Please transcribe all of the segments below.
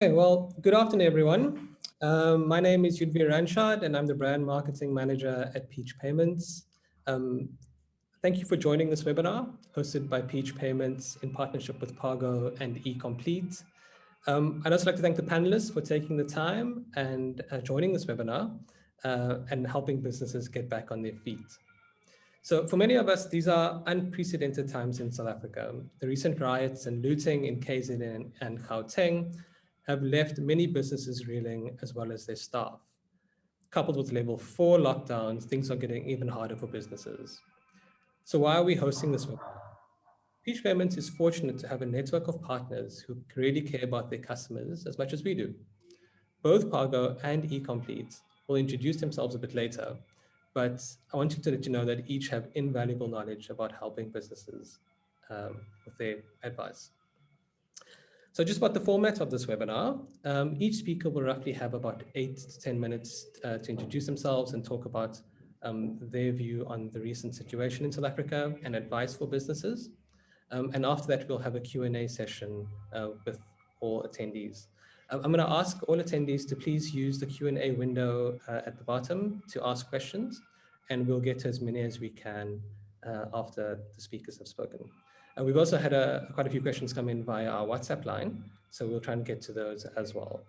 Okay, well, good afternoon, everyone. My name is Yudhvir Ranchad, and I'm the Brand Marketing Manager at Peach Payments. Um, Thank you for joining this webinar, hosted by Peach Payments in partnership with Pargo and eComplete. I'd also like to thank the panelists for taking the time and joining this webinar and helping businesses get back on their feet. So for many of us, these are unprecedented times in South Africa. The recent riots and looting in KZN and Gauteng have left many businesses reeling, as well as their staff. Coupled with level 4 lockdowns, things are getting even harder for businesses. So why are we hosting this webinar? Peach Payments is fortunate to have a network of partners who really care about their customers as much as we do. Both Pargo and eComplete will introduce themselves a bit later, but I wanted to let you know that each have invaluable knowledge about helping businesses with their advice. So just about the format of this webinar, each speaker will roughly have about 8 to 10 minutes to introduce themselves and talk about their view on the recent situation in South Africa and advice for businesses. And after that, we'll have a Q&A session with all attendees. I'm going to ask all attendees to please use the Q&A window at the bottom to ask questions, and we'll get to as many as we can after the speakers have spoken. We've also had quite a few questions come in via our WhatsApp line, so we'll try and get to those as well.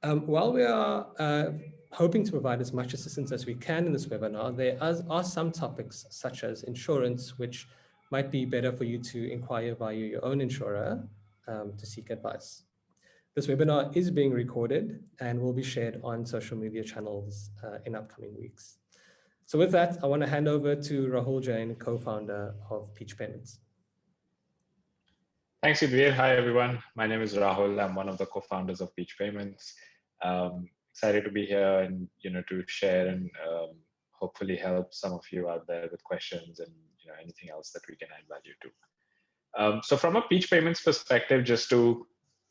While we are hoping to provide as much assistance as we can in this webinar, there are some topics such as insurance, which might be better for you to inquire via your own insurer to seek advice. This webinar is being recorded and will be shared on social media channels in upcoming weeks. So with that, I want to hand over to Rahul Jain, co-founder of Peach Payments. Thanks, Yudhvir. Hi, everyone. My name is Rahul. I'm one of the co-founders of Peach Payments. Excited to be here and to share and hopefully help some of you out there with questions and anything else that we can add value to. So from a Peach Payments perspective, just to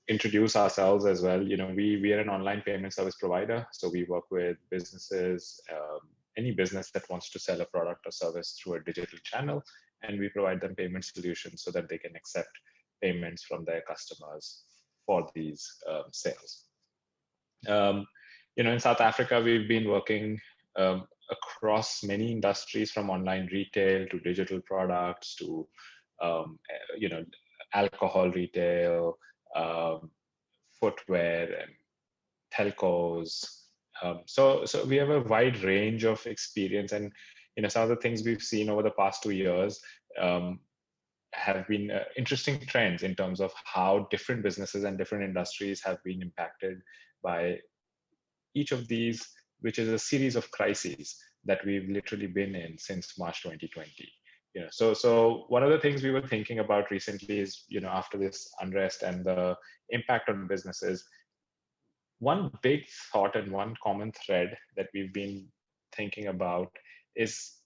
introduce ourselves as well, we are an online payment service provider. So we work with businesses, any business that wants to sell a product or service through a digital channel, and we provide them payment solutions so that they can accept payments from their customers for these sales. In South Africa, we've been working across many industries, from online retail to digital products to alcohol retail, footwear, and telcos. So we have a wide range of experience, and some of the things we've seen over the past 2 years have been interesting trends in terms of how different businesses and different industries have been impacted by each of these, which is a series of crises that we've literally been in since March 2020. So one of the things we were thinking about recently is, after this unrest and the impact on businesses, one big thought and one common thread that we've been thinking about is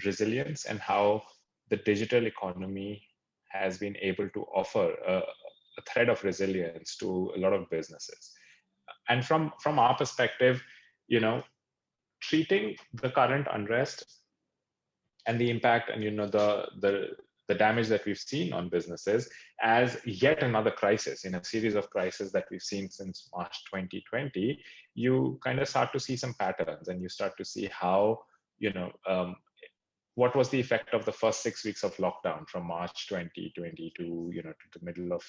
resilience, and how the digital economy has been able to offer a thread of resilience to a lot of businesses. And from our perspective, treating the current unrest and the impact and the damage that we've seen on businesses as yet another crisis in a series of crises that we've seen since March 2020, you kind of start to see some patterns, and you start to see how, what was the effect of the first 6 weeks of lockdown from March 2020 to the middle of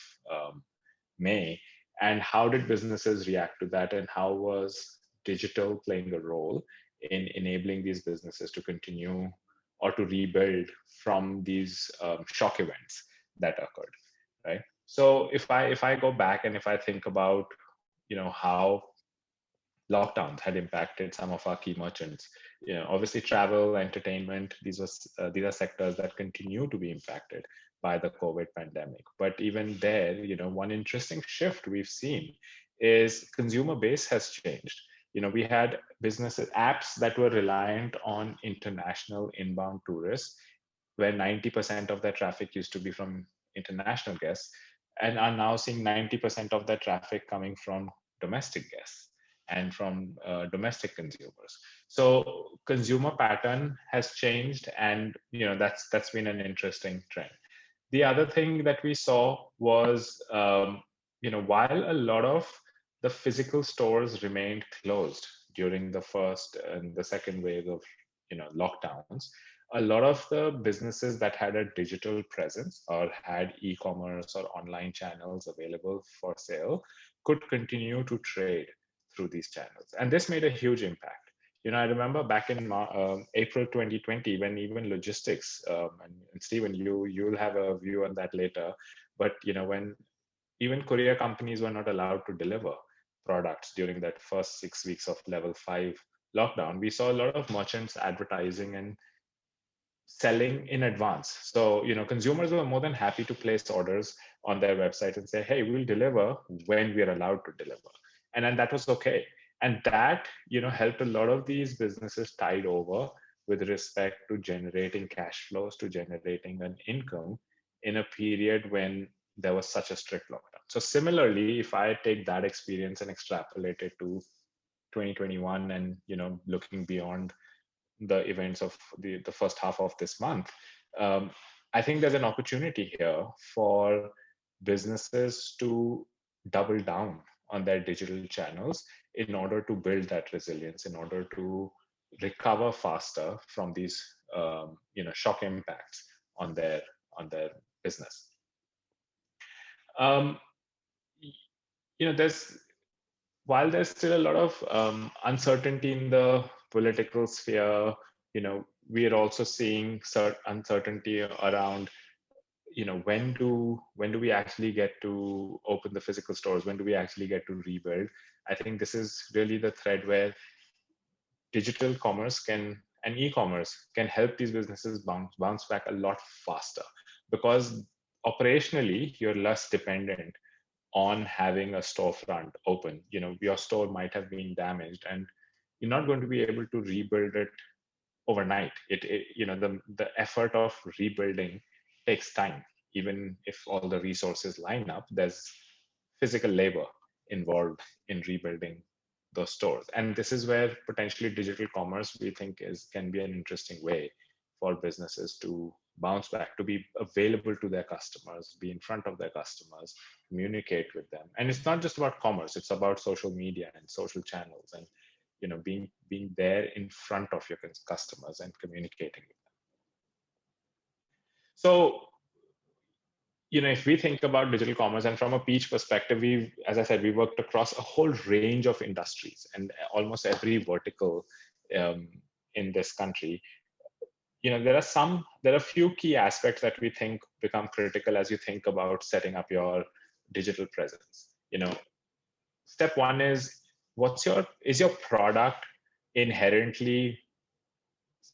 May, and how did businesses react to that, and how was digital playing a role in enabling these businesses to continue or to rebuild from these shock events that occurred, right? So if I go back and if I think about how lockdowns had impacted some of our key merchants, obviously travel, entertainment, these are sectors that continue to be impacted by the COVID pandemic. But even there, one interesting shift we've seen is consumer base has changed. We had businesses, apps that were reliant on international inbound tourists, where 90% of their traffic used to be from international guests, and are now seeing 90% of their traffic coming from domestic guests and from domestic consumers. So consumer pattern has changed, and that's been an interesting trend. The other thing that we saw was while a lot of the physical stores remained closed during the first and the second wave of lockdowns, a lot of the businesses that had a digital presence or had e-commerce or online channels available for sale could continue to trade through these channels, and this made a huge impact. I remember back in April 2020, when even logistics, and Stephen, you'll have a view on that later, but when even courier companies were not allowed to deliver products during that first 6 weeks of level 5 lockdown, we saw a lot of merchants advertising and selling in advance. So, consumers were more than happy to place orders on their website and say, hey, we'll deliver when we're allowed to deliver. And then that was okay. And that, helped a lot of these businesses tide over with respect to generating cash flows, to generating an income in a period when there was such a strict lockdown. So similarly, if I take that experience and extrapolate it to 2021 and, looking beyond the events of the first half of this month, I think there's an opportunity here for businesses to double down on their digital channels in order to build that resilience, in order to recover faster from these shock impacts on their business. Um, there's while there's still a lot of uncertainty in the political sphere, we are also seeing uncertainty around, when do we actually get to open the physical stores? When do we actually get to rebuild? I think this is really the thread where digital commerce and e-commerce can help these businesses bounce back a lot faster, because operationally you're less dependent on having a storefront open. Your store might have been damaged and you're not going to be able to rebuild it overnight. The effort of rebuilding takes time. Even if all the resources line up, there's physical labor involved in rebuilding those stores. And this is where potentially digital commerce, we think, can be an interesting way for businesses to bounce back, to be available to their customers, be in front of their customers, communicate with them. And it's not just about commerce, it's about social media and social channels, and being there in front of your customers and communicating with them. So, if we think about digital commerce, and from a Peach perspective, as I said, we worked across a whole range of industries and almost every vertical in this country. There are a few key aspects that we think become critical as you think about setting up your digital presence. Step one is, is your product inherently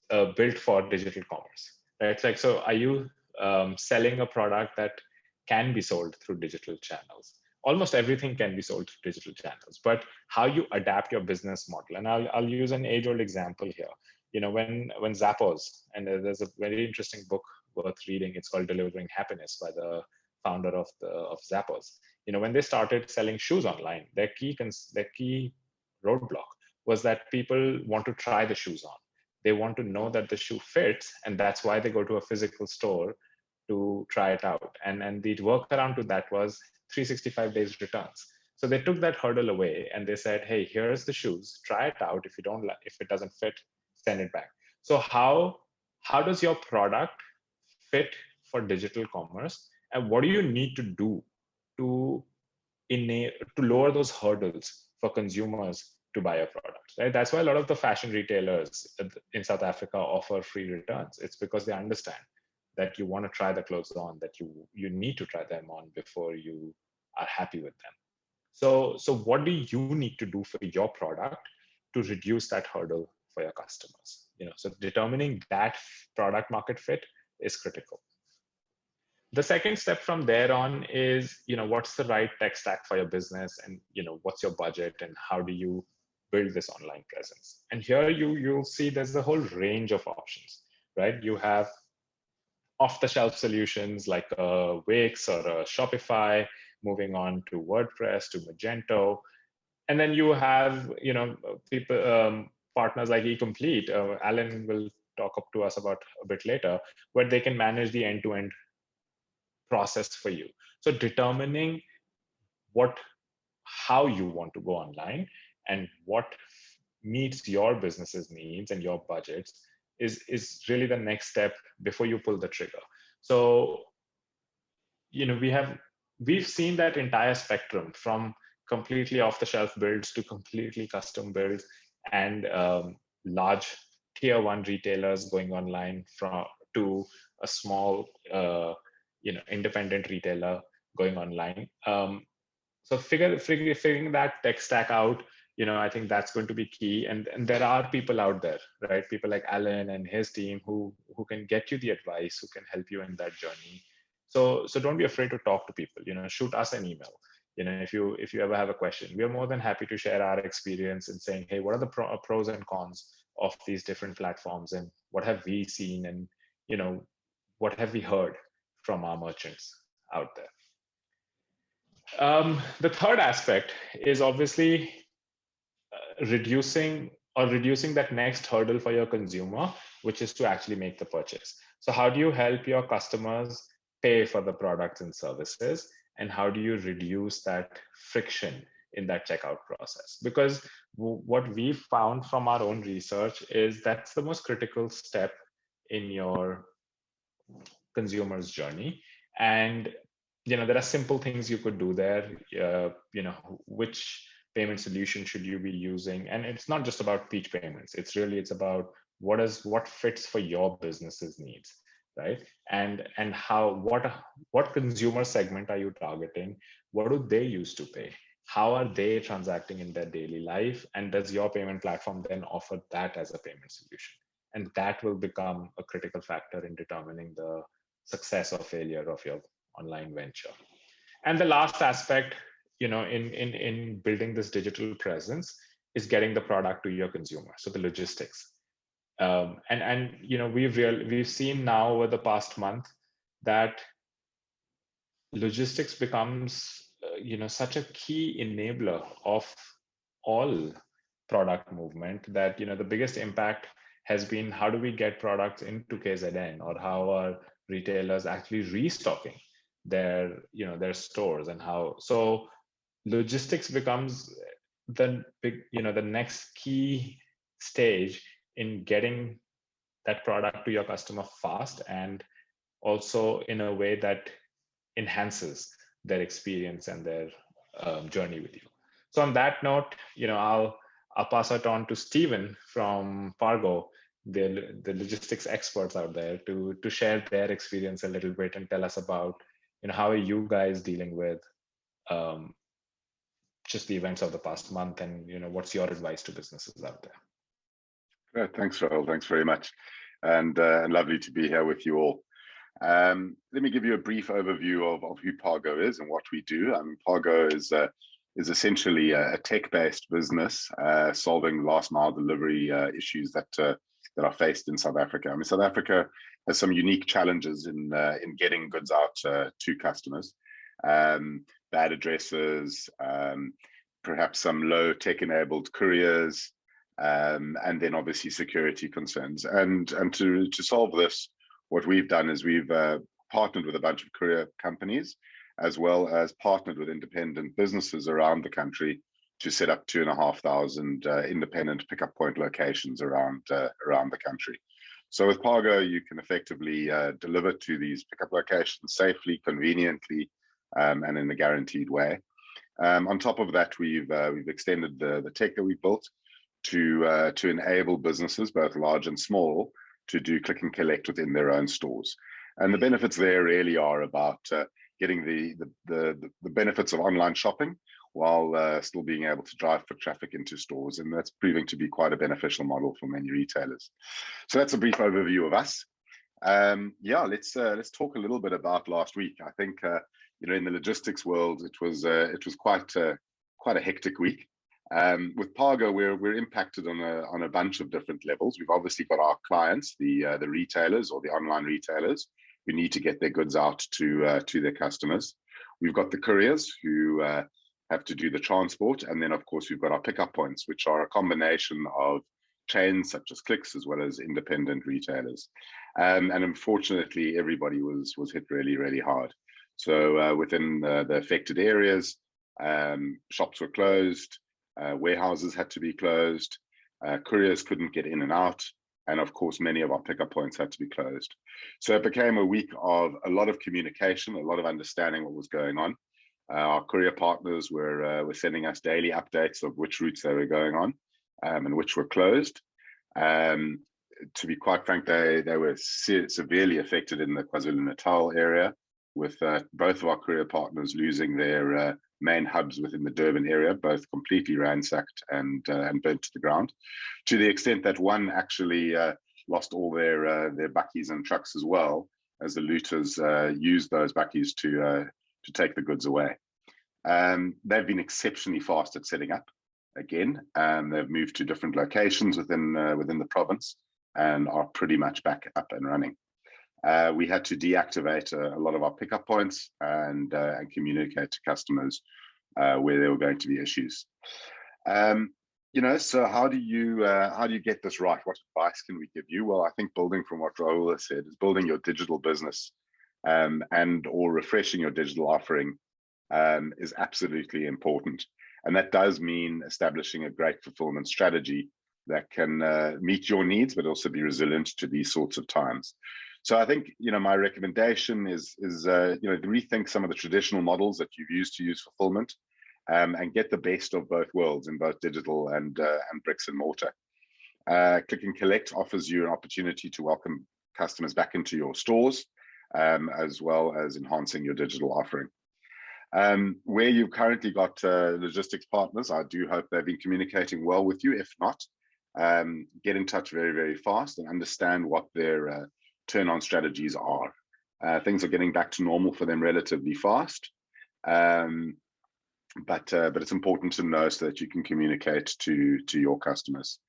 built for digital commerce, right? It's like, so are you selling a product that can be sold through digital channels? Almost everything can be sold through digital channels, but how you adapt your business model. And I'll use an age-old example here. When Zappos, and there's a very interesting book worth reading. It's called Delivering Happiness by the founder of Zappos. When they started selling shoes online, their key roadblock was that people want to try the shoes on. They want to know that the shoe fits, and that's why they go to a physical store to try it out. And the workaround to that was 365 days returns. So they took that hurdle away and they said, hey, here's the shoes, try it out. If it doesn't fit, send it back. So how does your product fit for digital commerce, and what do you need to do to lower those hurdles for consumers to buy your products, right? That's why a lot of the fashion retailers in South Africa offer free returns. It's because they understand that you want to try the clothes on, that you need to try them on before you are happy with them. So what do you need to do for your product to reduce that hurdle for your customers? So determining that product market fit is critical. The second step from there on is, what's the right tech stack for your business, and what's your budget, and how do you build this online presence? And here you'll see there's a whole range of options, right? You have off-the-shelf solutions like a Wix or a Shopify, moving on to WordPress, to Magento. And then you have, people, partners like eComplete. Allen will talk up to us about a bit later, where they can manage the end-to-end process for you. So determining how you want to go online and what meets your business's needs and your budgets is really the next step before you pull the trigger. So, we've seen that entire spectrum from completely off the shelf builds to completely custom builds, and large tier one retailers going online from to a small independent retailer going online. So figuring that tech stack out, I think that's going to be key. And there are people out there, right? People like Allen and his team who can get you the advice, who can help you in that journey. So don't be afraid to talk to people. Shoot us an email. If you ever have a question, we are more than happy to share our experience in saying, hey, what are the pros and cons of these different platforms, and what have we seen, and what have we heard from our merchants out there. The third aspect is obviously reducing that next hurdle for your consumer, which is to actually make the purchase. So how do you help your customers pay for the products and services, and how do you reduce that friction in that checkout process? Because what we've found from our own research is that's the most critical step in your consumer's journey. And there are simple things you could do there. Which payment solution should you be using? And it's not just about Peach Payments. It's about what fits for your business's needs, right? And what consumer segment are you targeting? What do they use to pay? How are they transacting in their daily life? And does your payment platform then offer that as a payment solution? And that will become a critical factor in determining the success or failure of your online venture. And the last aspect, in building this digital presence, is getting the product to your consumer. So the logistics. We've seen now over the past month that logistics becomes such a key enabler of all product movement, that the biggest impact has been how do we get products into KZN, or how are retailers actually restocking their stores, and how. So logistics becomes the next key stage in getting that product to your customer fast, and also in a way that enhances their experience and their journey with you. So on that note, I'll pass it on to Stephen from Pargo, the logistics experts out there, to share their experience a little bit and tell us about how are you guys dealing with just the events of the past month, and what's your advice to businesses out there. Great, thanks, Rahul. Thanks very much, and lovely to be here with you all. Let me give you a brief overview of who Pargo is and what we do. Pargo is essentially a tech-based business solving last mile delivery issues that are faced in South Africa. South Africa has some unique challenges in getting goods out to customers. Bad addresses, perhaps some low tech-enabled couriers, and then obviously security concerns. And to solve this, what we've done is we've partnered with a bunch of courier companies, as well as partnered with independent businesses around the country to set up 2,500 independent pickup point locations around the country. So with Pargo, you can effectively deliver to these pickup locations safely, conveniently, and in a guaranteed way. On top of that, we've extended the tech that we built to enable businesses, both large and small, to do click and collect within their own stores. And the benefits there really are about getting the benefits of online shopping while still being able to drive foot traffic into stores. And that's proving to be quite a beneficial model for many retailers. So that's a brief overview of us. Let's talk a little bit about last week. I think in the logistics world, it was quite a hectic week. With Pargo, we're impacted on a bunch of different levels. We've obviously got our clients, the retailers or the online retailers, who need to get their goods out to their customers. We've got the couriers who have to do the transport, and then of course we've got our pickup points, which are a combination of chains such as Clicks as well as independent retailers. And unfortunately, everybody was hit really, really hard. So within the affected areas, Shops were closed, warehouses had to be closed, couriers couldn't get in and out, and of course, many of our pickup points had to be closed. So it became a week of a lot of communication, a lot of understanding what was going on. Our courier partners were sending us daily updates of which routes they were going on and which were closed. To be quite frank, they were severely affected in the KwaZulu-Natal area, with both of our courier partners losing their main hubs within the Durban area, both completely ransacked and burnt to the ground, to the extent that one actually lost all their bakkies and trucks as well, as the looters used those bakkies to take the goods away. They've been exceptionally fast at setting up again. They've moved to different locations within the province and are pretty much back up and running. We had to deactivate a lot of our pickup points and communicate to customers where there were going to be issues. So how do you get this right? What advice can we give you? Well, I think building from what Rahul has said is building your digital business and or refreshing your digital offering is absolutely important. And that does mean establishing a great fulfillment strategy that can meet your needs, but also be resilient to these sorts of times. So I think, my recommendation is rethink some of the traditional models that you've used to use fulfillment and get the best of both worlds in both digital and bricks and mortar. Click and Collect offers you an opportunity to welcome customers back into your stores, as well as enhancing your digital offering. Where you've currently got logistics partners, I do hope they've been communicating well with you. If not, get in touch very, very fast and understand what their turn-on strategies are. Things are getting back to normal for them relatively fast, but it's important to know so that you can communicate to your customers.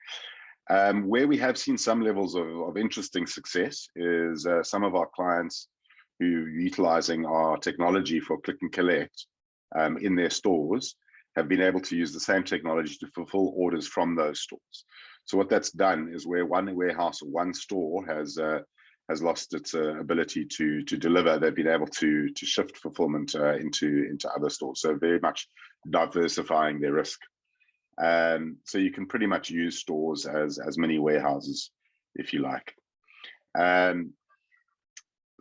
Where we have seen some levels of interesting success is some of our clients who are utilizing our technology for Click and Collect in their stores have been able to use the same technology to fulfill orders from those stores. So what that's done is where one warehouse or one store has lost its ability to deliver, they've been able to shift fulfillment into other stores. So very much diversifying their risk. So you can pretty much use stores as many warehouses, if you like.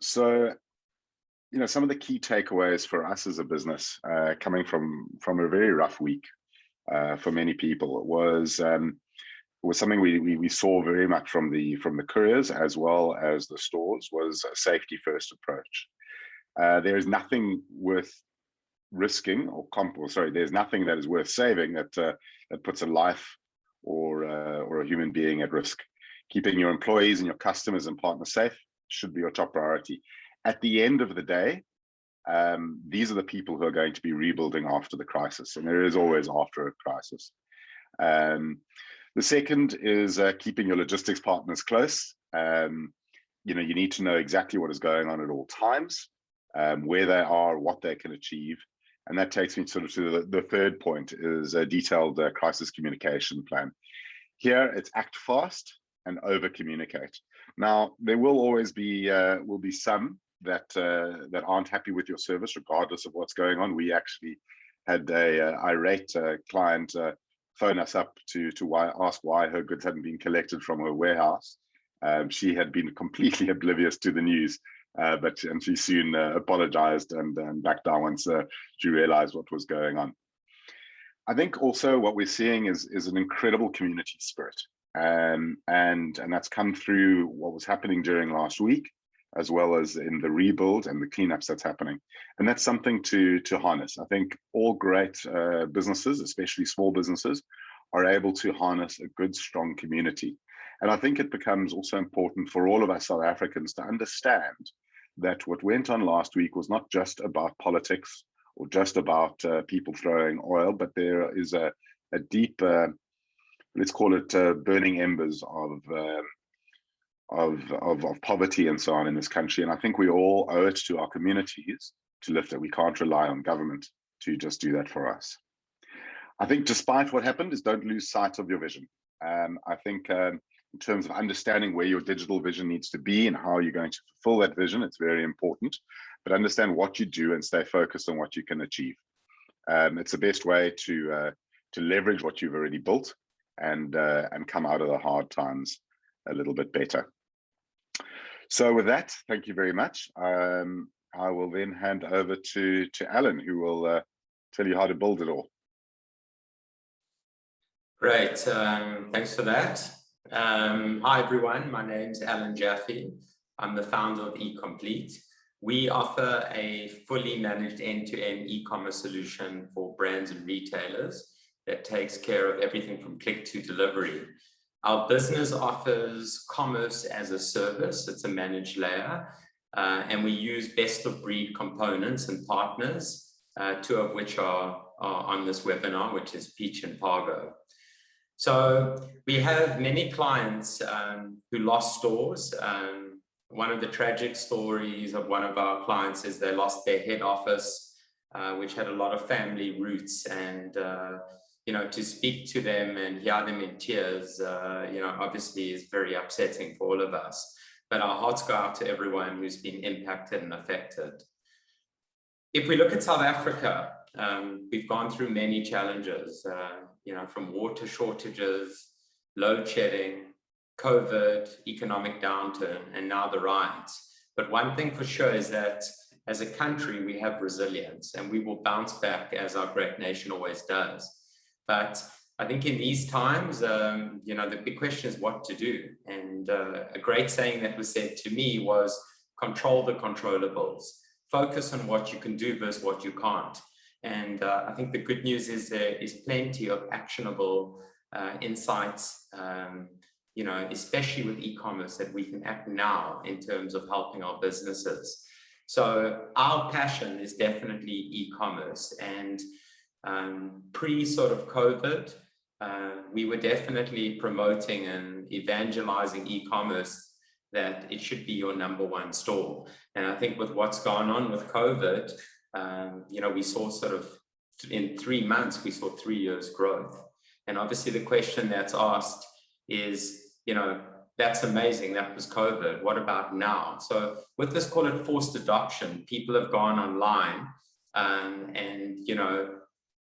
So, some of the key takeaways for us as a business, coming from a very rough week for many people, was something we saw very much from the couriers as well as the stores, was a safety first approach. There is nothing worth risking there's nothing that is worth saving that puts a life or a human being at risk. Keeping your employees and your customers and partners safe should be your top priority. At the end of the day, these are the people who are going to be rebuilding after the crisis, and there is always after a crisis. The second is keeping your logistics partners close. You need to know exactly what is going on at all times, where they are, what they can achieve. And that takes me sort of to the third point, is a detailed crisis communication plan. Here, it's act fast and over communicate. Now, there will always be some that aren't happy with your service, regardless of what's going on. We actually had a irate client phone us up to ask why her goods hadn't been collected from her warehouse. She had been completely oblivious to the news, and she soon apologized and backed down once she realized what was going on. I think also what we're seeing is an incredible community spirit, and that's come through what was happening during last week, as well as in the rebuild and the cleanups that's happening. And that's something to harness. I think all great businesses, especially small businesses, are able to harness a good, strong community. And I think it becomes also important for all of us South Africans to understand that what went on last week was not just about politics or just about people throwing oil, but there is a deep, let's call it burning embers of poverty and so on in this country. And I think we all owe it to our communities to lift it. We can't rely on government to just do that for us. I think despite what happened, is don't lose sight of your vision. I think in terms of understanding where your digital vision needs to be and how you're going to fulfill that vision, it's very important. But understand what you do and stay focused on what you can achieve. It's the best way to leverage what you've already built and come out of the hard times a little bit better. So with that, thank you very much. I will then hand over to Allen, who will tell you how to build it all. Great, thanks for that. Hi everyone, my name's Allen Jaffe. I'm the founder of eComplete. We offer a fully managed end-to-end e-commerce solution for brands and retailers that takes care of everything from click to delivery. Our business offers commerce as a service. It's a managed layer, and we use best of breed components and partners, two of which are on this webinar, which is Peach and Pargo. So we have many clients who lost stores. One of the tragic stories of one of our clients is they lost their head office, which had a lot of family roots, and you know, to speak to them and hear them in tears, you know, obviously is very upsetting for all of us. But our hearts go out to everyone who's been impacted and affected. If we look at South Africa, we've gone through many challenges, you know, from water shortages, load shedding, COVID, economic downturn, and now the riots. But one thing for sure is that as a country, we have resilience and we will bounce back as our great nation always does. But I think in these times, you know, the big question is what to do. And a great saying that was said to me was, control the controllables. Focus on what you can do versus what you can't. And I think the good news is there is plenty of actionable insights, you know, especially with e-commerce, that we can act now in terms of helping our businesses. So our passion is definitely e-commerce, and pre sort of COVID, we were definitely promoting and evangelizing e-commerce, that it should be your #1 store. And I think with what's gone on with COVID, you know, we saw sort of in 3 months, we saw 3 years growth. And obviously the question that's asked is, you know, that's amazing, that was COVID, what about now? So with this, call it forced adoption, people have gone online and, you know,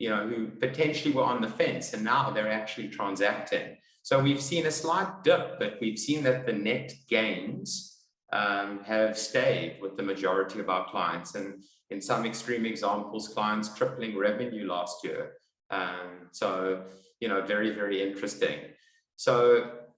who potentially were on the fence and now they're actually transacting. So we've seen a slight dip, but we've seen that the net gains have stayed with the majority of our clients. And in some extreme examples, clients tripling revenue last year. So, you know, very, very interesting. So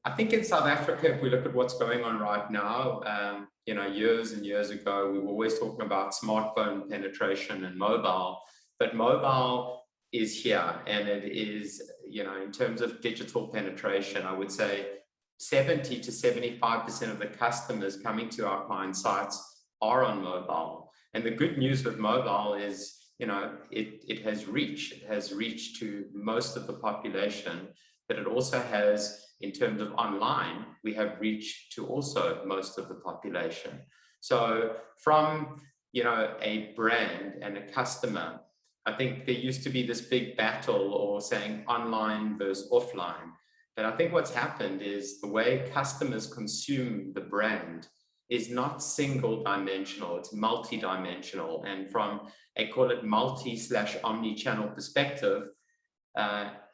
I think in South Africa, if we look at what's going on right now, you know, years and years ago, we were always talking about smartphone penetration and mobile, but mobile is here, and it is, you know, in terms of digital penetration, I would say 70 to 75% of the customers coming to our client sites are on mobile. And the good news with mobile is, you know, it has reached to most of the population, but it also has, in terms of online, we have reached to also most of the population. So from, you know, a brand and a customer, I think there used to be this big battle or saying online versus offline. But I think what's happened is the way customers consume the brand is not single dimensional, it's multi-dimensional. And from a call it multi/omni-channel perspective,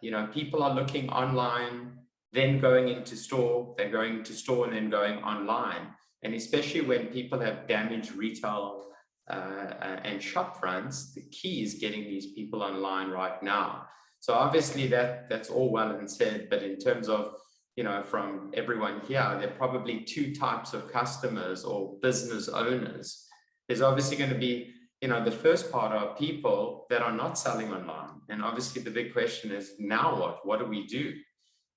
you know, people are looking online, then going into store, they're going into store and then going online. And especially when people have damaged retail and shop fronts, the key is getting these people online right now. So obviously that's all well and said, but in terms of, you know, from everyone here, there are probably 2 types of customers or business owners. There's obviously going to be, you know, the first part are people that are not selling online. And obviously the big question is, now what? What do we do?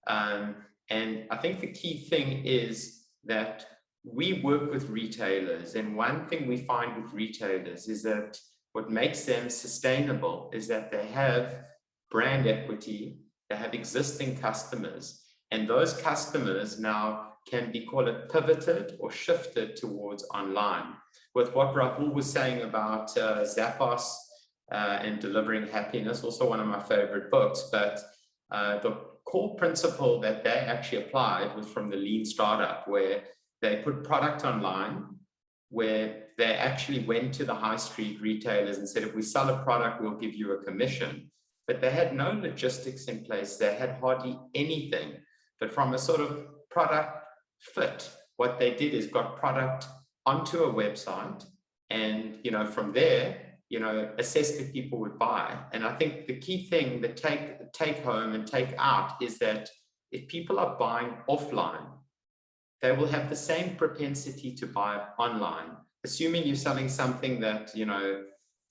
And I think the key thing is that we work with retailers, and one thing we find with retailers is that what makes them sustainable is that they have brand equity, they have existing customers, and those customers now can be, call it, pivoted or shifted towards online. With what Rahul was saying about Zappos and delivering happiness, also one of my favorite books, but the core principle that they actually applied was from the lean startup, where they put product online, where they actually went to the high street retailers and said, if we sell a product, we'll give you a commission. But they had no logistics in place. They had hardly anything. But from a sort of product fit, what they did is got product onto a website, and from there, assessed if people would buy. And I think the key thing that take home and take out is that if people are buying offline, they will have the same propensity to buy online, assuming you're selling something that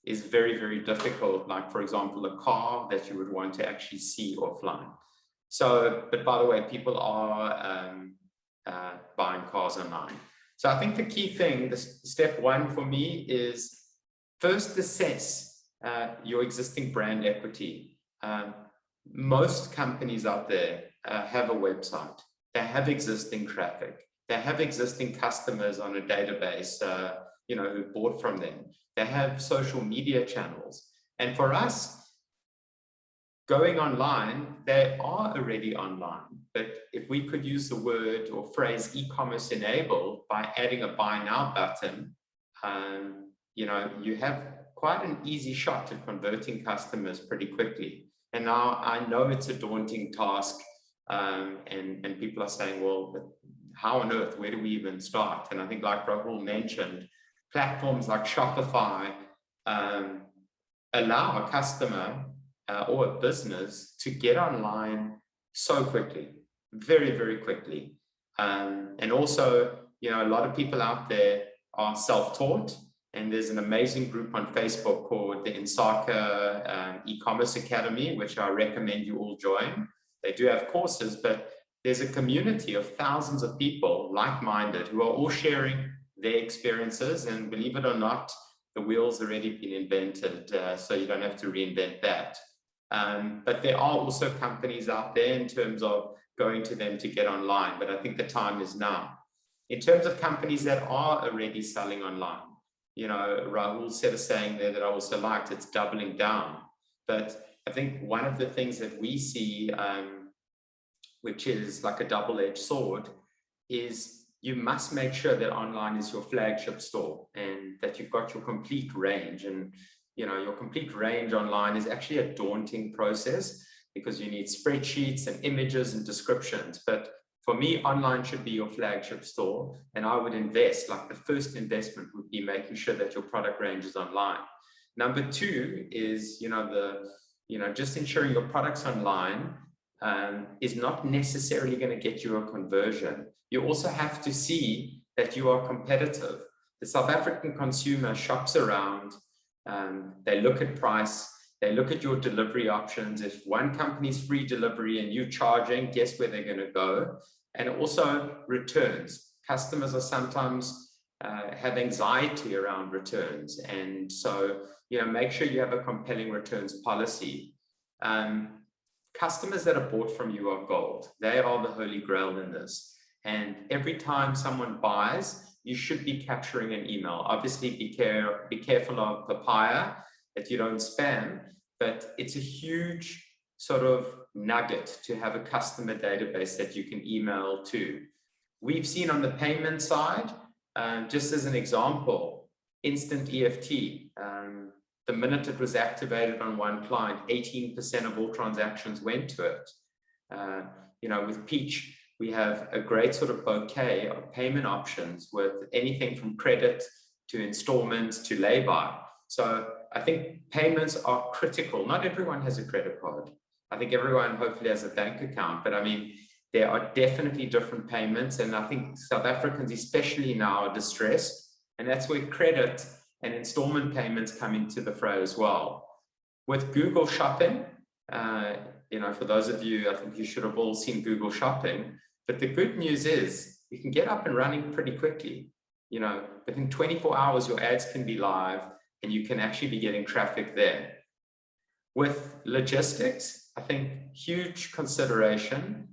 is very, very difficult, like for example a car that you would want to actually see offline. So, but by the way, people are buying cars online. So I think the key thing, the step one for me, is first assess your existing brand equity. Most companies out there have a website. They have existing traffic. They have existing customers on a database, who bought from them. They have social media channels. And for us, going online, they are already online. But if we could use the word or phrase e-commerce enabled by adding a buy now button, you have quite an easy shot at converting customers pretty quickly. And now I know it's a daunting task, and people are saying, well, how on earth, where do we even start? And I think, like Rahul mentioned, platforms like Shopify allow a customer or a business to get online so quickly, very, very quickly. And also, a lot of people out there are self-taught, and there's an amazing group on Facebook called the Insaka E-commerce Academy, which I recommend you all join. They do have courses, but there's a community of thousands of people like-minded who are all sharing their experiences, and believe it or not, the wheel's already been invented, so you don't have to reinvent that. But there are also companies out there in terms of going to them to get online, but I think the time is now. In terms of companies that are already selling online, Rahul said a saying there that I also liked, it's doubling down. But I think one of the things that we see, which is like a double-edged sword, is you must make sure that online is your flagship store and that you've got your complete range. And your complete range online is actually a daunting process because you need spreadsheets and images and descriptions. But for me, online should be your flagship store, and I would invest, like the first investment would be making sure that your product range is online. Number two is, just ensuring your products online is not necessarily going to get you a conversion. You also have to see that you are competitive. The South African consumer shops around, they look at price, they look at your delivery options. If one company's free delivery and you charging, guess where they're going to go? And also returns. Customers are sometimes have anxiety around returns. And so, make sure you have a compelling returns policy. Customers that are bought from you are gold. They are the holy grail in this. And every time someone buys, you should be capturing an email. Obviously, be careful of papaya, that you don't spam, but it's a huge sort of nugget to have a customer database that you can email to. We've seen on the payment side, just as an example, instant EFT. The minute it was activated on one client, 18% of all transactions went to it. With Peach, we have a great sort of bouquet of payment options with anything from credit to installments to lay-by. So I think payments are critical. Not everyone has a credit card. I think everyone hopefully has a bank account, but I mean, there are definitely different payments. And I think South Africans, especially now, are distressed. And that's where credit and installment payments come into the fray as well. With Google Shopping, for those of you, I think you should have all seen Google Shopping. But the good news is you can get up and running pretty quickly. Within 24 hours, your ads can be live and you can actually be getting traffic there. With logistics, I think huge consideration.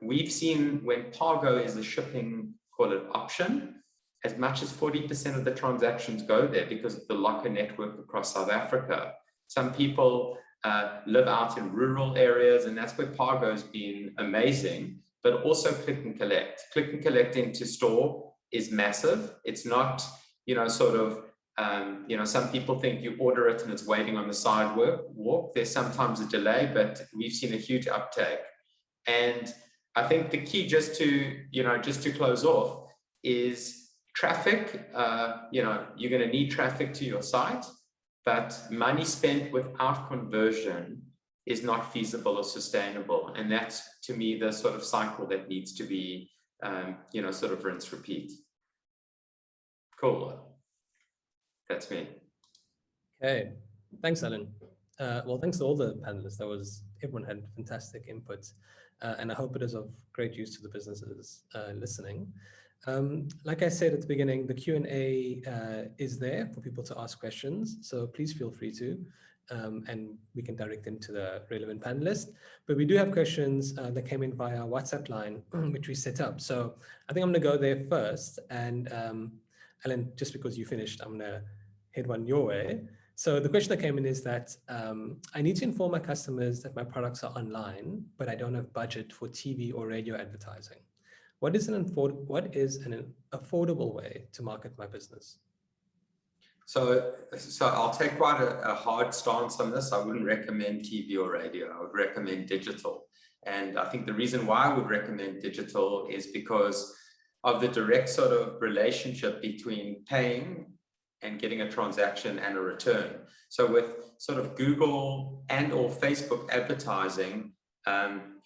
We've seen when Pargo is a shipping, call it option, as much as 40% of the transactions go there because of the locker network across South Africa. Some people live out in rural areas, and that's where Pargo has been amazing, but also click and collect. Click and collect into store is massive. It's not, sort of, some people think you order it and it's waiting on the sidewalk. There's sometimes a delay, but we've seen a huge uptake. And I think the key, just to close off, is traffic. You're going to need traffic to your site, but money spent without conversion is not feasible or sustainable. And that's, to me, the sort of cycle that needs to be, sort of rinse, repeat. Cool. That's me. Okay, thanks, Allen. Well, thanks to all the panelists. Everyone had fantastic input, and I hope it is of great use to the businesses listening. Like I said at the beginning, the Q&A is there for people to ask questions, so please feel free to, and we can direct them to the relevant panelists. But we do have questions that came in via WhatsApp line, which we set up. So I think I'm going to go there first, and Allen, just because you finished, I'm going to head one your way. So the question that came in is that I need to inform my customers that my products are online, but I don't have budget for TV or radio advertising. What is an affordable way to market my business? So I'll take quite a hard stance on this. I wouldn't recommend TV or radio. I would recommend digital. And I think the reason why I would recommend digital is because of the direct sort of relationship between paying and getting a transaction and a return. So with sort of Google and or Facebook advertising,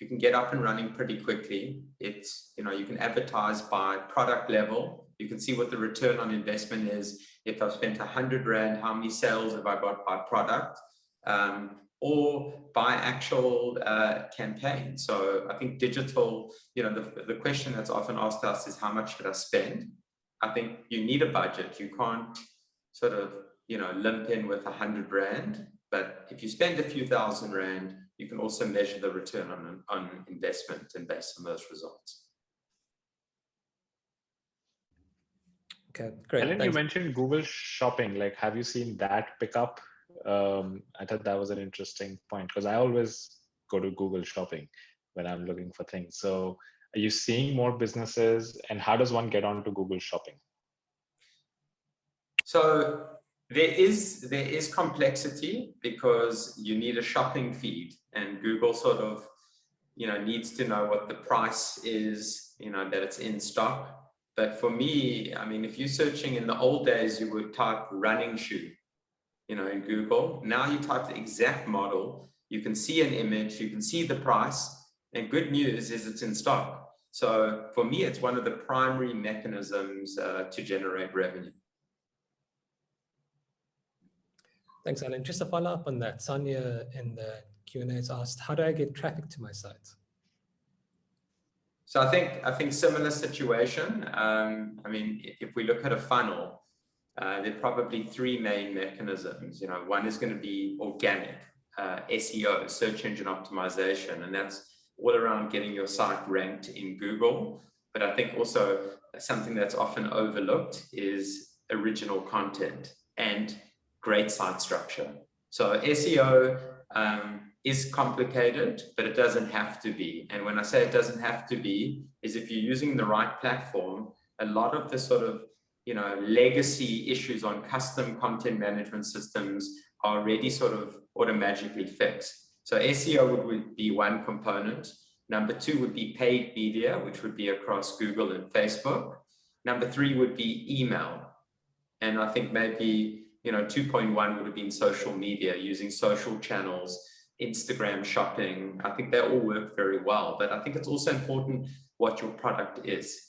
you can get up and running pretty quickly. It's, you can advertise by product level. You can see what the return on investment is. If I've spent 100 Rand, how many sales have I got by product, or by actual campaign. So I think digital, the question that's often asked us is, how much should I spend? I think you need a budget. You can't sort of, limp in with 100 Rand, but if you spend a few thousand Rand, you can also measure the return on investment and based on those results. Okay, great. Allen, you mentioned Google Shopping. Like, have you seen that pick up? I thought that was an interesting point, because I always go to Google Shopping when I'm looking for things. So are you seeing more businesses, and how does one get onto Google Shopping? So there is complexity, because you need a shopping feed, and Google sort of, needs to know what the price is, that it's in stock. But for me, I mean, if you're searching, in the old days, you would type running shoe, in Google. Now you type the exact model, you can see an image, you can see the price, and good news is it's in stock. So for me, it's one of the primary mechanisms to generate revenue. Thanks, Allen. Just to follow up on that, Sonia in the Q&A has asked, how do I get traffic to my site? So I think similar situation. I mean, if we look at a funnel, there are probably three main mechanisms. One is going to be organic, SEO, search engine optimization, and that's all around getting your site ranked in Google. But I think also something that's often overlooked is original content and great site structure. So SEO is complicated, but it doesn't have to be. And when I say it doesn't have to be, is if you're using the right platform, a lot of the sort of, legacy issues on custom content management systems are already sort of automatically fixed. So SEO would be one component. Number two would be paid media, which would be across Google and Facebook. Number three would be email. And I think maybe 2.1 would have been social media, using social channels, Instagram shopping. I think they all work very well, but I think it's also important what your product is.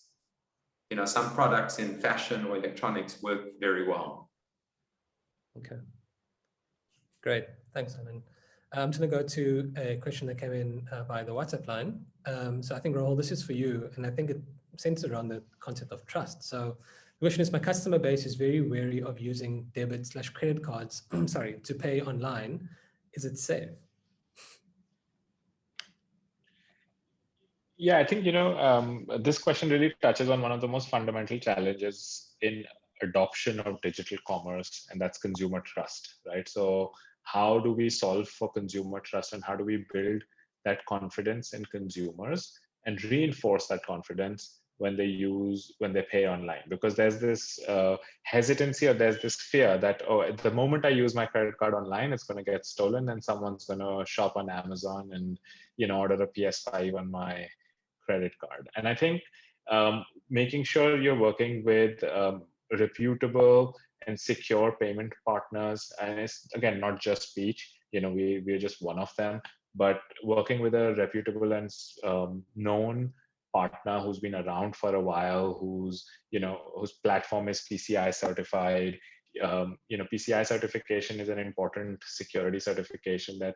Some products in fashion or electronics work very well. Okay, great. Thanks, Allen. I'm just going to go to a question that came in via the WhatsApp line. So I think, Rahul, this is for you, and I think it centers around the concept of trust. So the question is, my customer base is very wary of using debit/credit cards, to pay online. Is it safe? Yeah, I think, this question really touches on one of the most fundamental challenges in adoption of digital commerce, and that's consumer trust, right? So how do we solve for consumer trust, and how do we build that confidence in consumers and reinforce that confidence when they pay online, because there's this hesitancy, or there's this fear that, oh, the moment I use my credit card online, it's going to get stolen and someone's going to shop on Amazon and order a PS5 on my credit card. And I think making sure you're working with reputable and secure payment partners, and it's again not just Peach, we're just one of them, but working with a reputable and known partner who's been around for a while, whose platform is PCI certified. PCI certification is an important security certification that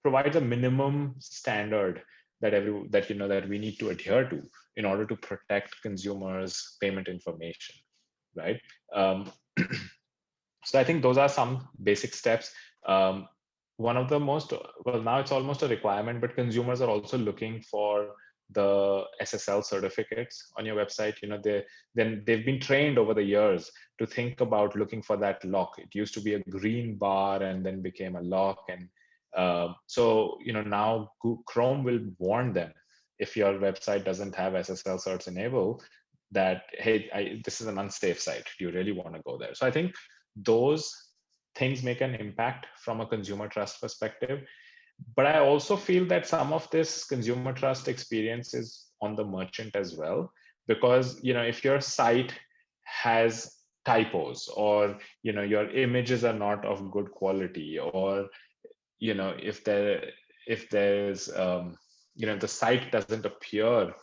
provides a minimum standard that we need to adhere to in order to protect consumers' payment information, right? So I think those are some basic steps. One of the most, well, now it's almost a requirement, but consumers are also looking for the SSL certificates on your website. They've been trained over the years to think about looking for that lock. It used to be a green bar and then became a lock. And so now Chrome will warn them if your website doesn't have SSL certs enabled, that, hey, this is an unsafe site. Do you really want to go there? So I think those things make an impact from a consumer trust perspective. But I also feel that some of this consumer trust experience is on the merchant as well, because if your site has typos, or your images are not of good quality, or if there's if the site doesn't appear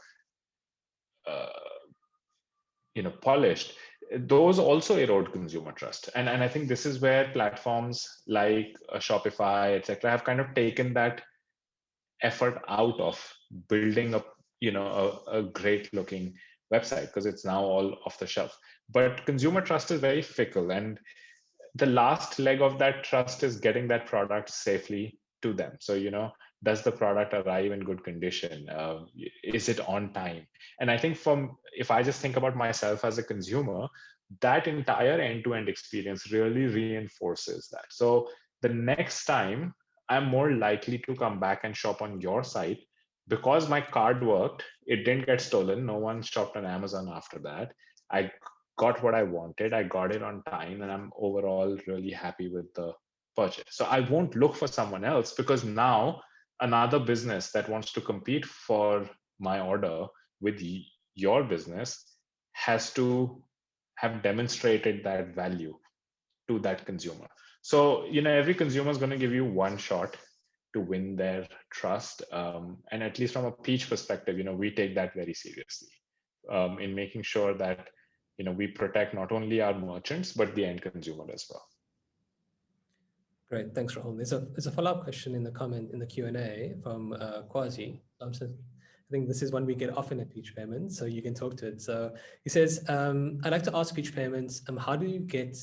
polished, those also erode consumer trust. And I think this is where platforms like Shopify, etc., have kind of taken that effort out of building up a great looking website, because it's now all off the shelf. But consumer trust is very fickle, and the last leg of that trust is getting that product safely to them. So does the product arrive in good condition? Is it on time? And I think if I just think about myself as a consumer, that entire end-to-end experience really reinforces that. So the next time, I'm more likely to come back and shop on your site because my card worked. It didn't get stolen. No one shopped on Amazon after that. I got what I wanted. I got it on time, and I'm overall really happy with the purchase. So I won't look for someone else, because now another business that wants to compete for my order with your business has to have demonstrated that value to that consumer. So every consumer is going to give you one shot to win their trust, and at least from a Peach perspective, we take that very seriously in making sure that we protect not only our merchants but the end consumer as well. Great, thanks, Rahul. There's a follow-up question in the Q&A from Quasi. I think this is one we get often at Peach Payments, so you can talk to it. So he says, I'd like to ask Peach Payments, how do you get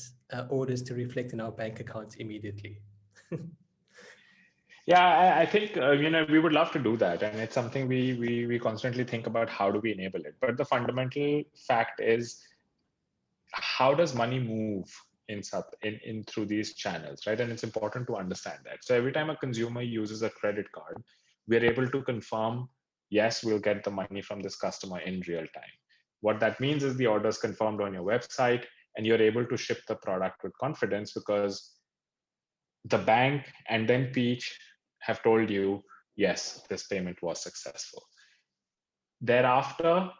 orders to reflect in our bank accounts immediately? Yeah, I think we would love to do that, and it's something we constantly think about, how do we enable it. But the fundamental fact is, how does money move in through these channels, right? And it's important to understand that. So every time a consumer uses a credit card, we're able to confirm, yes, we'll get the money from this customer in real time. What that means is the order is confirmed on your website, and you're able to ship the product with confidence, because the bank and then Peach have told you, yes, this payment was successful. Thereafter,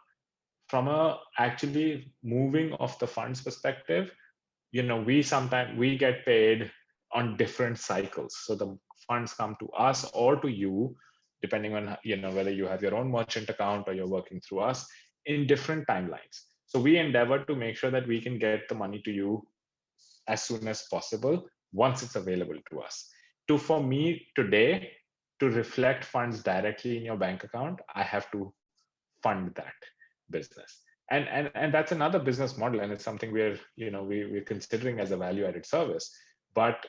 from a actually moving of the funds perspective, we get paid on different cycles. So the funds come to us or to you, depending on whether you have your own merchant account or you're working through us, in different timelines. So we endeavor to make sure that we can get the money to you as soon as possible once it's available to us. For me today, to reflect funds directly in your bank account, I have to fund that business. And that's another business model, and it's something we're considering as a value-added service. But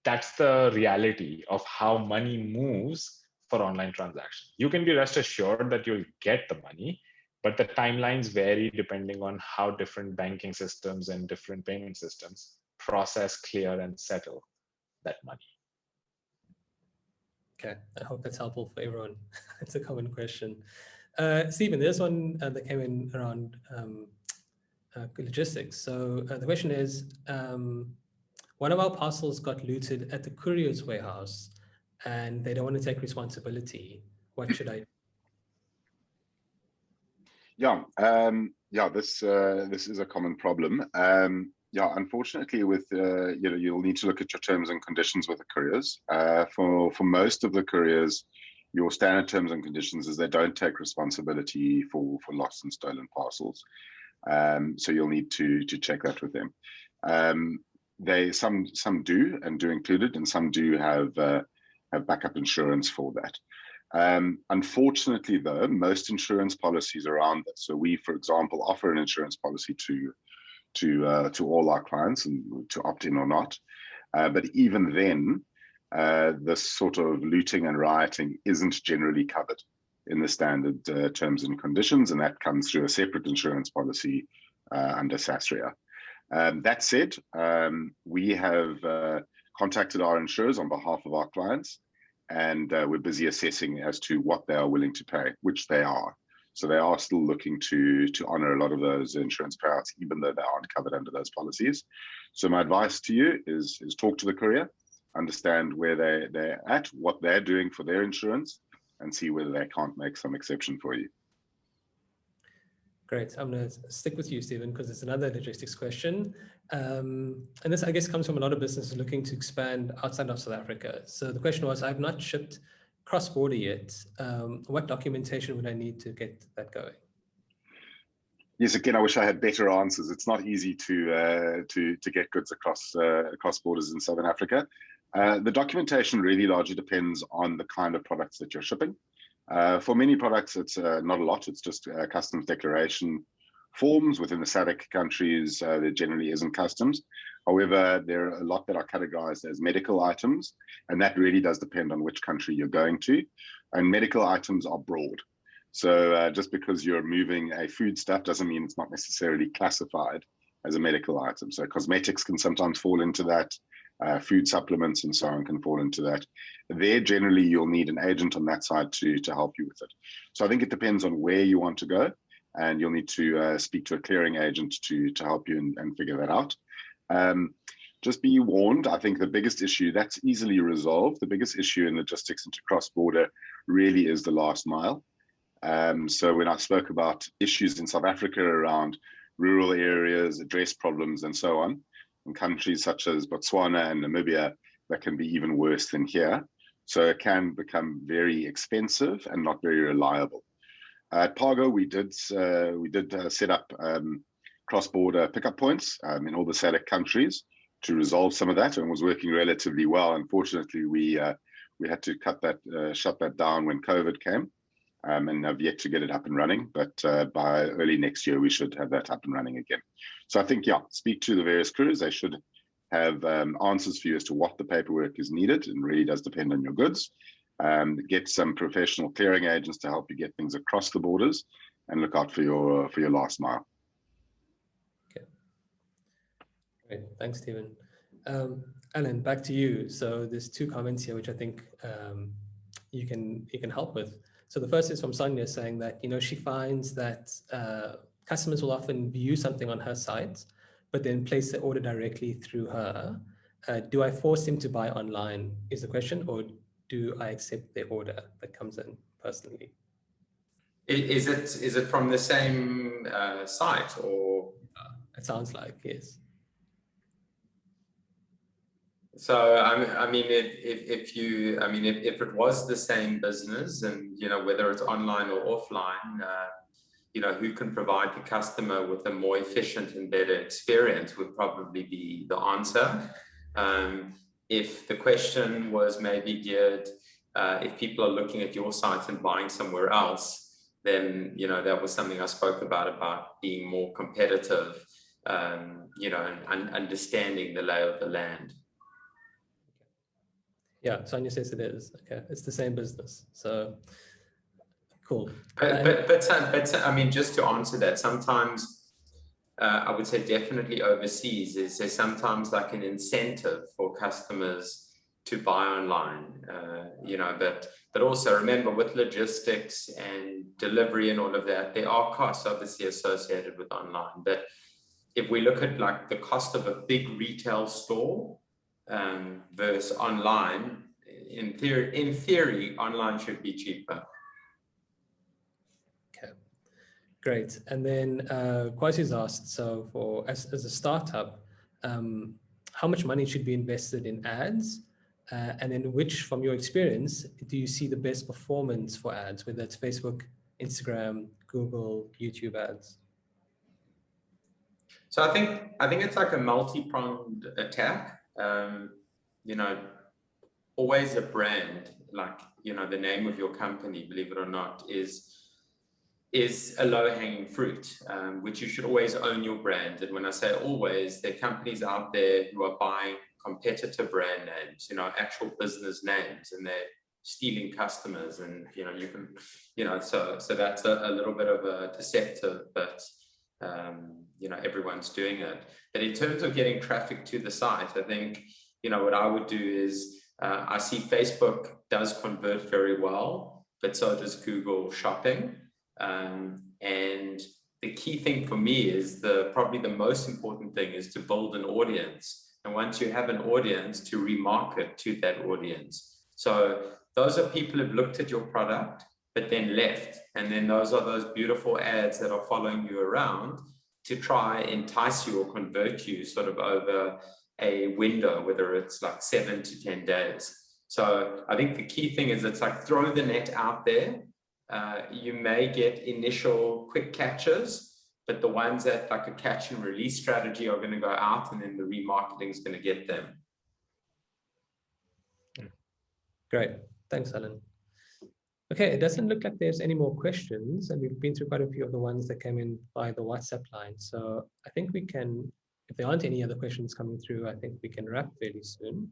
that's the reality of how money moves for online transactions. You can be rest assured that you'll get the money, but the timelines vary depending on how different banking systems and different payment systems process, clear, and settle that money. Okay, I hope that's helpful for everyone. It's a common question. Stephen, there's one that came in around logistics. So the question is, one of our parcels got looted at the courier's warehouse and they don't want to take responsibility. What should I do? Yeah, this is a common problem. Yeah, unfortunately, with you'll need to look at your terms and conditions with the couriers. For most of the couriers, your standard terms and conditions is they don't take responsibility for lost and stolen parcels. So you'll need to check that with them. Some do and do include it, and some do have backup insurance for that. Unfortunately, though, most insurance policies are around this. So we, for example, offer an insurance policy to all our clients and to opt in or not. But even then, this sort of looting and rioting isn't generally covered in the standard terms and conditions, and that comes through a separate insurance policy under SASRIA. That said, we have contacted our insurers on behalf of our clients, and we're busy assessing as to what they are willing to pay, which they are. So they are still looking to honor a lot of those insurance payouts, even though they aren't covered under those policies. So my advice to you is talk to the courier, understand where they're at, what they're doing for their insurance, and see whether they can't make some exception for you. Great. I'm going to stick with you, Stephen, because it's another logistics question. And this, I guess, comes from a lot of businesses looking to expand outside of South Africa. So the question was, I've not shipped cross-border yet. What documentation would I need to get that going? Yes, again, I wish I had better answers. It's not easy to get goods across borders in Southern Africa. The documentation really largely depends on the kind of products that you're shipping. For many products, it's not a lot. It's just customs declaration forms. Within the SADC countries, there generally isn't customs. However, there are a lot that are categorized as medical items, and that really does depend on which country you're going to. And medical items are broad. So just because you're moving a foodstuff doesn't mean it's not necessarily classified as a medical item. So cosmetics can sometimes fall into that. Food supplements and so on can fall into that. There, generally, you'll need an agent on that side to help you with it. So I think it depends on where you want to go, and you'll need to speak to a clearing agent to help you and figure that out. Just be warned, I think the biggest issue, that's easily resolved. The biggest issue in logistics into cross-border really is the last mile. So when I spoke about issues in South Africa around rural areas, address problems, and so on, in countries such as Botswana and Namibia, that can be even worse than here. So it can become very expensive and not very reliable. At Pargo, we did set up cross-border pickup points in all the SADC countries to resolve some of that, and was working relatively well. Unfortunately, we had to shut that down when COVID came, and have yet to get it up and running. But by early next year, we should have that up and running again. So I think, yeah, speak to the various crews. They should have answers for you as to what the paperwork is needed, and really does depend on your goods. Get some professional clearing agents to help you get things across the borders, and look out for your last mile. Okay. Great. Thanks, Stephen. Allen, back to you. So there's two comments here, which I think you can help with. So the first is from Sonia, saying that, she finds that customers will often view something on her site, but then place the order directly through her. Do I force him to buy online is the question, or do I accept their order that comes in personally? Is it from the same site, or? It sounds like, yes. So I mean, if it was the same business, and whether it's online or offline, who can provide the customer with a more efficient and better experience would probably be the answer. If the question was maybe geared, if people are looking at your site and buying somewhere else, then that was something I spoke about being more competitive, and understanding the lay of the land. Yeah, Sonia says it is. Okay, it's the same business. So cool. But I mean, just to answer that, sometimes I would say definitely overseas, there's sometimes like an incentive for customers buy online, but also remember, with logistics and delivery and all of that, there are costs obviously associated with online. But if we look at like the cost of a big retail store versus online, in theory, online should be cheaper. Okay, great. And then Kwasi's asked, so as a startup, how much money should be invested in ads? And then which, from your experience, do you see the best performance for ads, whether it's Facebook, Instagram, Google, YouTube ads? So I think it's like a multi-pronged attack. Always a brand, like, the name of your company, believe it or not, is a low-hanging fruit, which you should always own your brand. And when I say always, there are companies out there who are buying competitor brand names, actual business names, and they're stealing customers. And you can, so that's a little bit of a deceptive, but everyone's doing it. But in terms of getting traffic to the site, I think what I would do is I see Facebook does convert very well, but so does Google Shopping. And the key thing for me is probably the most important thing is to build an audience. And once you have an audience, to remarket to that audience. So those are people who've looked at your product, but then left. And then those are those beautiful ads that are following you around to try entice you or convert you sort of over a window, whether it's like 7 to 10 days. So I think the key thing is it's like throw the net out there. You may get initial quick catches, but the ones that like a catch and release strategy are going to go out, and then the remarketing is going to get them. Great. Thanks, Alan. Okay, it doesn't look like there's any more questions, and we've been through quite a few of the ones that came in by the WhatsApp line. So I think we can, if there aren't any other questions coming through, I think we can wrap fairly soon.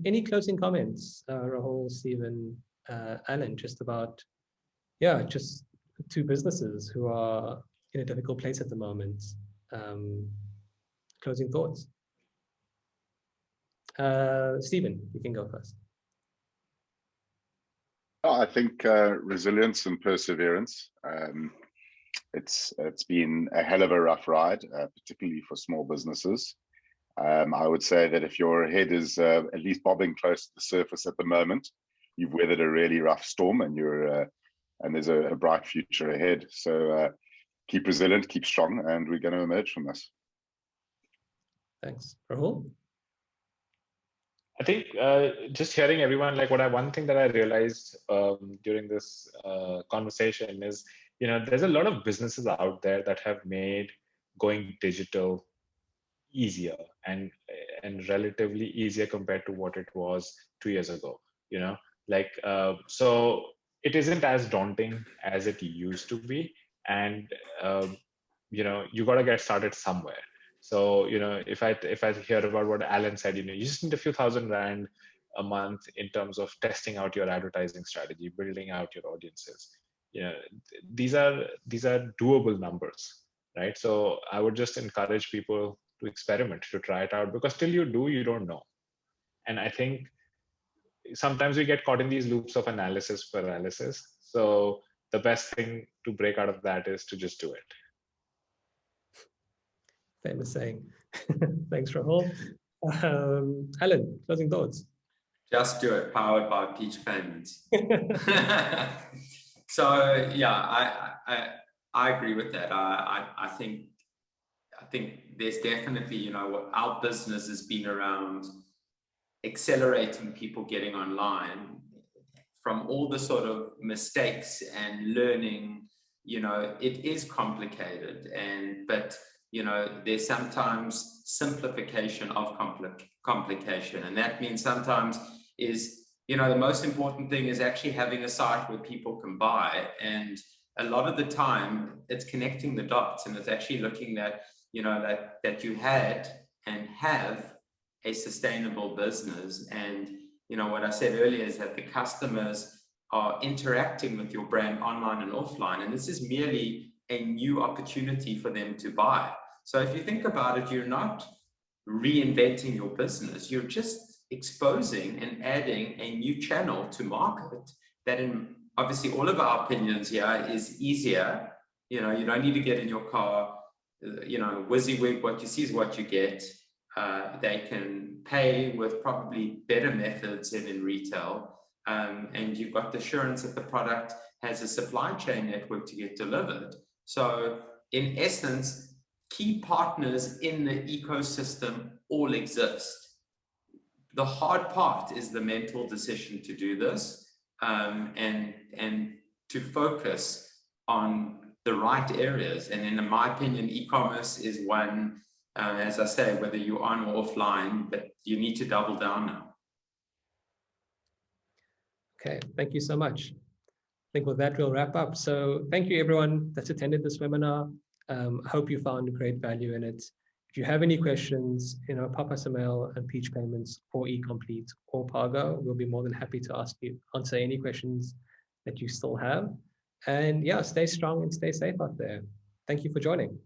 Any closing comments, Rahul, Stephen, Alan, just about, just two businesses who are in a difficult place at the moment. Closing thoughts. Stephen, you can go first. I think resilience and perseverance. It's been a hell of a rough ride, particularly for small businesses. I would say that if your head is at least bobbing close to the surface at the moment, you've weathered a really rough storm, and there's a bright future ahead. So keep resilient, keep strong, and we're going to emerge from this. Thanks. Rahul? I think just hearing everyone, like one thing that I realized during this conversation is, there's a lot of businesses out there that have made going digital easier and relatively easier compared to what it was 2 years ago. So it isn't as daunting as it used to be, and you got to get started somewhere. So, if I hear about what Alan said, you just need a few $1,000 a month in terms of testing out your advertising strategy, building out your audiences. These are doable numbers, right? So I would just encourage people to experiment, to try it out, because till you do, you don't know. And I think sometimes we get caught in these loops of analysis paralysis. So the best thing to break out of that is to just do it. Famous saying. Thanks, Rahul. Alan, closing thoughts. Just do it, powered by Peach Payments. So yeah, I agree with that. I think there's definitely, our business has been around accelerating people getting online from all the sort of mistakes and learning. It is complicated, but there's sometimes simplification of complication. And that means sometimes is, the most important thing is actually having a site where people can buy. And a lot of the time it's connecting the dots, and it's actually looking at, that you had and have a sustainable business. And, what I said earlier is that the customers are interacting with your brand online and offline. And this is merely a new opportunity for them to buy. So if you think about it, you're not reinventing your business. You're just exposing and adding a new channel to market that, in obviously all of our opinions here, is easier. You know, you don't need to get in your car, you know, WYSIWYG, what you see is what you get. They can pay with probably better methods than in retail. And you've got the assurance that the product has a supply chain network to get delivered. So in essence, key partners in the ecosystem all exist. The hard part is the mental decision to do this, and to focus on the right areas. And in my opinion, e-commerce is one, as I say, whether you're on or offline, but you need to double down now. Okay, thank you so much. I think with that, we'll wrap up. So thank you everyone that's attended this webinar. I hope you found great value in it. If you have any questions, you know, pop us a mail at Peach Payments or eComplete or Pargo. We'll be more than happy to answer any questions that you still have. And yeah, stay strong and stay safe out there. Thank you for joining.